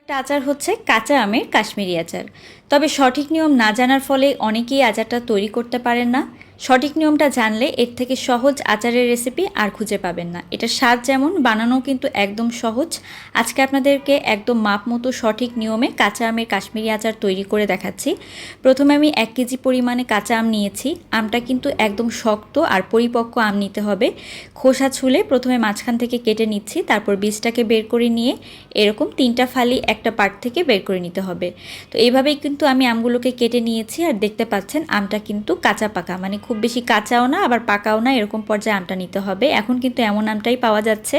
একটা আচার হচ্ছে কাঁচা আমের কাশ্মীরি আচার। তবে সঠিক নিয়ম না জানার ফলে অনেকেই আচারটা তৈরি করতে পারেন না। সঠিক নিয়মটা জানলে এর থেকে সহজ আচারের রেসিপি আর খুঁজে পাবেন না। এটার স্বাদ যেমন, বানানো কিন্তু একদম সহজ। আজকে আপনাদেরকে একদম মাপ মতো সঠিক নিয়মে কাঁচা আমের কাশ্মীরি আচার তৈরি করে দেখাচ্ছি। প্রথমে আমি 1 কেজি পরিমাণে কাঁচা আম নিয়েছি। আমটা কিন্তু একদম শক্ত আর পরিপক্ক আম নিতে হবে। খোসা ছুলে প্রথমে মাঝখান থেকে কেটে নিচ্ছি, তারপর বীজটাকে বের করে নিয়ে এরকম 3টা ফালি একটা পার্ট থেকে বের করে নিতে হবে। তো এইভাবেই কিন্তু আমি আমগুলোকে কেটে নিয়েছি। আর দেখতে পাচ্ছেন আমটা কিন্তু কাঁচা পাকা, মানে খুব বেশি কাঁচাও না আবার পাকাও না, এরকম পর্যায়ে আমটা নিতে হবে। এখন কিন্তু এমন আমটাই পাওয়া যাচ্ছে।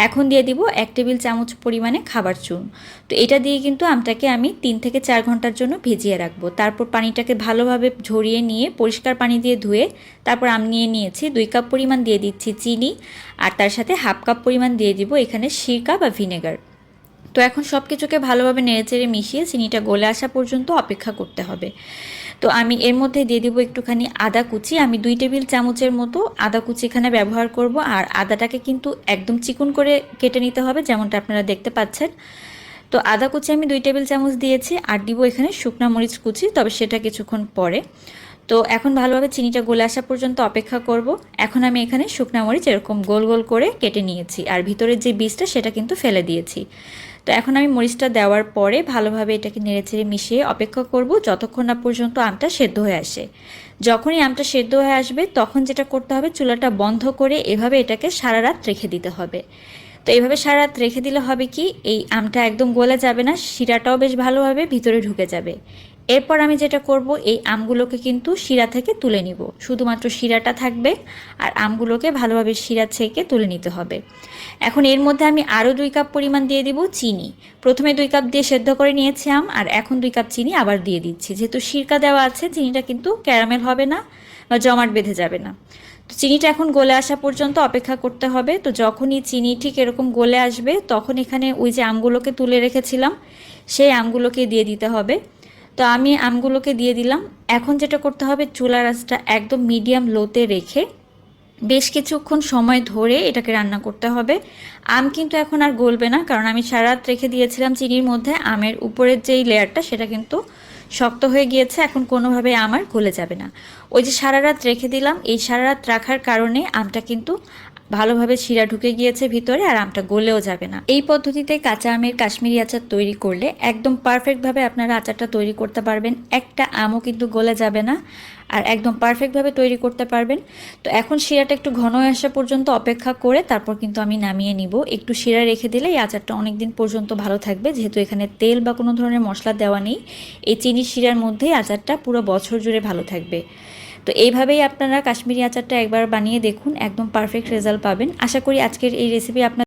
এখন দিয়ে দিব 1 টেবিল চামচ পরিমাণে খাবার চুন। তো এটা দিয়ে কিন্তু আমটাকে আমি 3 থেকে 4 ঘন্টার জন্য ভিজিয়ে রাখবো। তারপর পানিটাকে ভালোভাবে ঝরিয়ে নিয়ে পরিষ্কার পানি দিয়ে ধুয়ে তারপর আম নিয়ে নিয়েছি। 2 কাপ পরিমাণ দিয়ে দিচ্ছি চিনি, আর তার সাথে হাফ কাপ পরিমাণ দিয়ে দিব এখানে সিরকা বা ভিনেগার। তো এখন সব কিছুকে ভালোভাবে নেড়েচেড়ে মিশিয়ে চিনিটা গলে আসা পর্যন্ত অপেক্ষা করতে হবে। তো আমি এর মধ্যে দিয়ে দিব একটুখানি আদা কুচি। আমি 2 টেবিল চামচের মতো আদা কুচি এখানে ব্যবহার করব। আর আদাটাকে কিন্তু একদম চিকন করে কেটে নিতে হবে, যেমনটা আপনারা দেখতে পাচ্ছেন। তো আদা কুচি আমি 2 টেবিল চামচ দিয়েছি, আর দিব এখানে শুকনা মরিচ কুচি, তবে সেটা কিছুক্ষণ পরে। তো এখন ভালোভাবে চিনিটা গলে আসা পর্যন্ত অপেক্ষা করব। এখন আমি এখানে শুকনা মরিচ এরকম গোল গোল করে কেটে নিয়েছি, আর ভিতরের যে বীজটা সেটা কিন্তু ফেলে দিয়েছি। তো এখন আমি মরিচটা দেওয়ার পরে ভালোভাবে এটাকে নেড়েচেড়ে মিশিয়ে অপেক্ষা করব যতক্ষণ না পর্যন্ত আমটা সেদ্ধ হয়ে আসে। যখনই আমটা সেদ্ধ হয়ে আসবে তখন যেটা করতে হবে, চুলাটা বন্ধ করে এভাবে এটাকে সারা রাত রেখে দিতে হবে। তো এইভাবে সারা রাত রেখে দিলে হবে কি, এই আমটা একদম গলে যাবে না, শিরাটাও বেশ ভালোভাবে ভিতরে ঢুকে যাবে। এরপর আমি যেটা করব, এই আমগুলোকে কিন্তু শিরা থেকে তুলে নিব। শুধুমাত্র শিরাটা থাকবে, আর আমগুলোকে ভালোভাবে শিরা থেকে তুলে নিতে হবে। এখন এর মধ্যে আমি আরও 2 কাপ পরিমাণ দিয়ে দিব চিনি। প্রথমে 2 কাপ দিয়ে সেদ্ধ করে নিয়েছি আম, আর এখন 2 কাপ চিনি আবার দিয়ে দিচ্ছি। যেহেতু সিরকা দেওয়া আছে, চিনিটা কিন্তু ক্যারামেল হবে না বা জমাট বেঁধে যাবে না। তো চিনিটা এখন গলে আসা পর্যন্ত অপেক্ষা করতে হবে। তো যখনই চিনি ঠিক এরকম গলে আসবে, তখন এখানে ওই যে আমগুলোকে তুলে রেখেছিলাম সেই আমগুলোকে দিয়ে দিতে হবে। তো আমি আমগুলোকে দিয়ে দিলাম। এখন যেটা করতে হবে, চুলার আঁচটা একদম মিডিয়াম লোতে রেখে বেশ কিছুক্ষণ সময় ধরে এটাকে রান্না করতে হবে। আম কিন্তু এখন আর গলবে না, কারণ আমি সারা রাত রেখে দিয়েছিলাম চিনির মধ্যে। আমের উপরের যেই লেয়ারটা সেটা কিন্তু শক্ত হয়ে গিয়েছে, এখন কোনোভাবে আমার গলে যাবে না। ওই যে সারা রাত রেখে দিলাম, এই সারা রাত রাখার কারণে আমটা কিন্তু ভালোভাবে শিরা ঢুকে গিয়েছে ভিতরে, আর আমটা গলেও যাবে না। এই পদ্ধতিতে কাঁচা আমের কাশ্মীরি আচার তৈরি করলে একদম পারফেক্টভাবে আপনারা আচারটা তৈরি করতে পারবেন। একটা আমও কিন্তু গলে যাবে না, আর একদম পারফেক্টভাবে তৈরি করতে পারবেন। তো এখন শিরাটা একটু ঘন হয়ে আসা পর্যন্ত অপেক্ষা করে তারপর কিন্তু আমি নামিয়ে নিব। একটু শিরা রেখে দিলে এই আচারটা অনেক দিন পর্যন্ত ভালো থাকবে, যেহেতু এখানে তেল বা কোনো ধরনের মশলা দেওয়া নেই। এই চিনি শিরার মধ্যেই আচারটা পুরো বছর জুড়ে ভালো থাকবে। তো এইভাবেই আপনারা কাশ্মীরি আচারটা একবার বানিয়ে দেখুন, একদম পারফেক্ট রেজাল্ট পাবেন। আশা করি আজকের এই রেসিপি আপনার